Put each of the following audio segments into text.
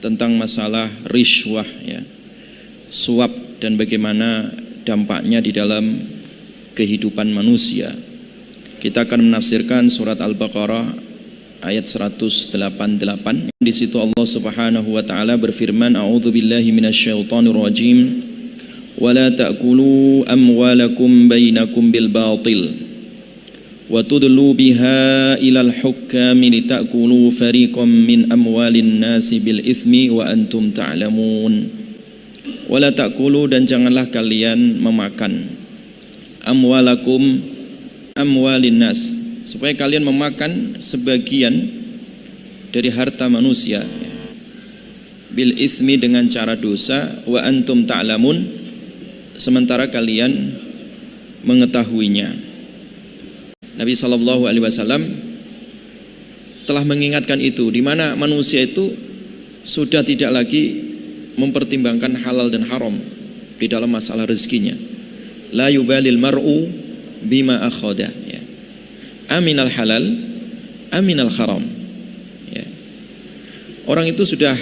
tentang masalah rishwah ya, suap dan bagaimana dampaknya di dalam kehidupan manusia. Kita akan menafsirkan surat Al-Baqarah ayat 188. Di situ Allah Subhanahu wa taala berfirman, a'udzubillahi minasyaitonir rajim, wala ta'kulu amwalakum bainakum bil batil wa tudlu biha ilal hukami litakulu fariqam min amwalin nasi bil ithmi wa antum ta'lamun. Wala ta'kulu, dan janganlah kalian memakan amwalakum, amwalin nas, supaya kalian memakan sebagian dari harta manusia bil ithmi, dengan cara dosa, wa antum ta'lamun, sementara kalian mengetahuinya. Nabi SAW telah mengingatkan itu, di mana manusia itu sudah tidak lagi mempertimbangkan halal dan haram di dalam masalah rezekinya. La yubalil mar'u bima akhada ya. Aminal halal, aminal haram ya. Orang itu sudah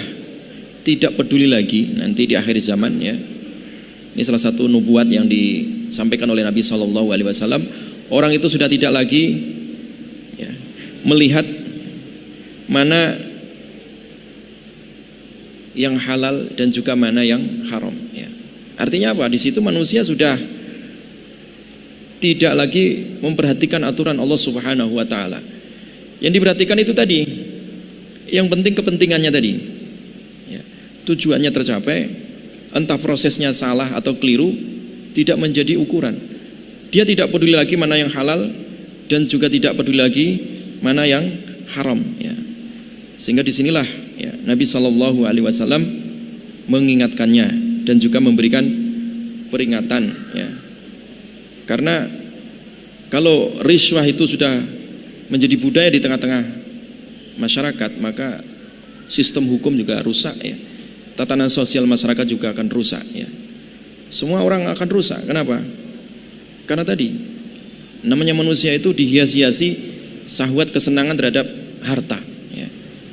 tidak peduli lagi nanti di akhir zaman ya. Ini salah satu nubuat yang disampaikan oleh Nabi SAW. Orang itu sudah tidak lagi ya, melihat mana yang halal dan juga mana yang haram ya. Artinya apa? Di situ manusia sudah tidak lagi memperhatikan aturan Allah Subhanahu wa taala. Yang diperhatikan itu tadi, yang penting kepentingannya tadi ya. Tujuannya tercapai, entah prosesnya salah atau keliru, tidak menjadi ukuran. Dia tidak peduli lagi mana yang halal dan juga tidak peduli lagi mana yang haram ya. Sehingga disinilah ya, Nabi SAW mengingatkannya dan juga memberikan peringatan ya. Karena kalau rishwah itu sudah menjadi budaya di tengah-tengah masyarakat, maka sistem hukum juga rusak ya. Tatanan sosial masyarakat juga akan rusak ya. Semua orang akan rusak. Kenapa? Karena tadi namanya manusia itu dihias-hiasi syahwat, kesenangan terhadap harta ya.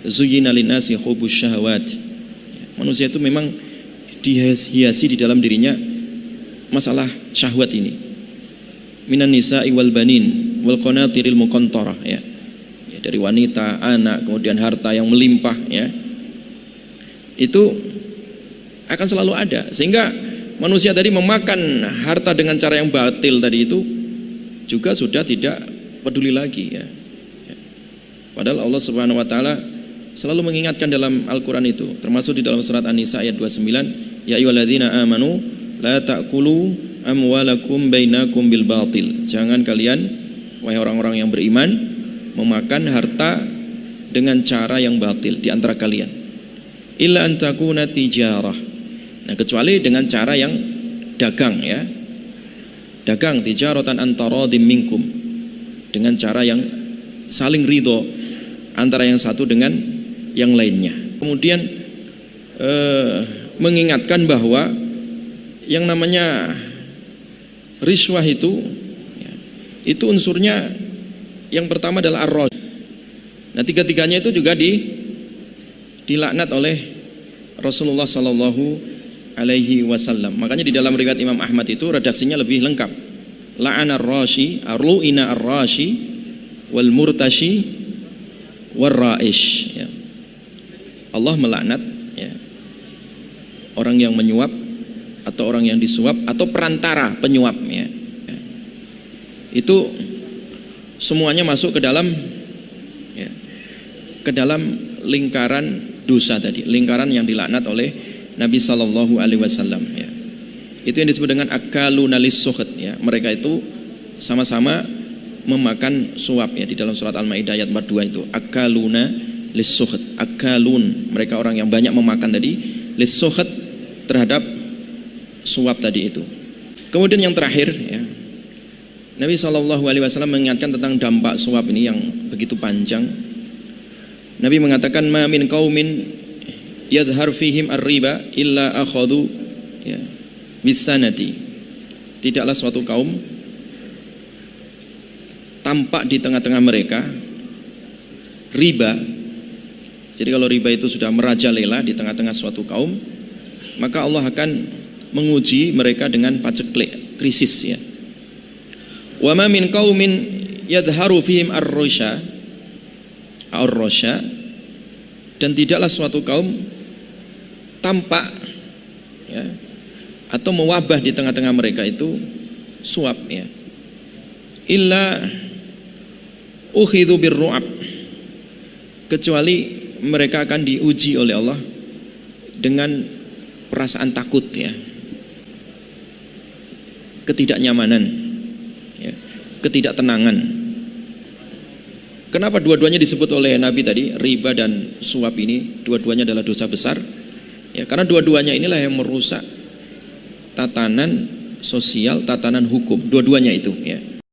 Zuyyina linnasi hubbus syahawat ya. Manusia itu memang dihiasi di dalam dirinya masalah syahwat ini. Minan nisa'i wal banin wal qanatiril muqantarah ya. Ya, dari wanita, anak, kemudian harta yang melimpah ya. Itu akan selalu ada, sehingga manusia tadi memakan harta dengan cara yang batil tadi itu juga sudah tidak peduli lagi ya. Padahal Allah Subhanahu wa taala selalu mengingatkan dalam Al-Qur'an itu, termasuk di dalam surat An-Nisa ayat 29, ya ayyuhalladzina amanu la ta'kulu amwalakum bainakum bil batil. Jangan kalian wahai orang-orang yang beriman memakan harta dengan cara yang batil di antara kalian. Illa an takuna tijarah. Nah, kecuali dengan cara yang dagang ya. Dagang tijaratan antaradim minkum, dengan cara yang saling ridho antara yang satu dengan yang lainnya. Kemudian mengingatkan bahwa yang namanya rishwah itu ya, itu unsurnya yang pertama adalah ar-rash. Nah, tiga-tiganya itu juga dilaknat oleh Rasulullah sallallahu alaihi wasallam. Makanya di dalam riwayat Imam Ahmad itu redaksinya lebih lengkap. La'ana ar-rashi, arlu'ina ar-rashi wal murtashi war ra'ish ya. Allah melaknat ya, orang yang menyuap atau orang yang disuap atau perantara penyuap ya. Itu semuanya masuk ke dalam ya, ke dalam lingkaran dosa tadi, lingkaran yang dilaknat oleh Nabi Sallallahu Alaihi Wasallam ya. Itu yang disebut dengan akaluna lis-suhd ya. Mereka itu sama-sama memakan suap ya, di dalam surat Al-Maidah ayat 42 itu akaluna lis-suhd. Akalun, mereka orang yang banyak memakan tadi, lis-suhd, terhadap suap tadi itu. Kemudian yang terakhir ya, Nabi Sallallahu Alaihi Wasallam mengingatkan tentang dampak suap ini yang begitu panjang. Nabi mengatakan ma min qaumin yadhhar fihim ar-riba illa akhadhu ya bisanati. Tidaklah suatu kaum tampak di tengah-tengah mereka riba Jadi kalau riba itu sudah merajalela di tengah-tengah suatu kaum, maka Allah akan menguji mereka dengan paceklik, krisis ya. Wa ma min qaumin yadharu fihim ar-rasya, dan tidaklah suatu kaum tampak ya, atau mewabah di tengah-tengah mereka itu suap ya. Illa ukhidhu birru'ab, kecuali mereka akan diuji oleh Allah dengan perasaan takut ya, ketidaknyamanan ya, ketidaktenangan. Kenapa dua-duanya disebut oleh Nabi tadi, riba dan suap ini dua-duanya adalah dosa besar ya, karena dua-duanya inilah yang merusak tatanan sosial, tatanan hukum, dua-duanya itu ya.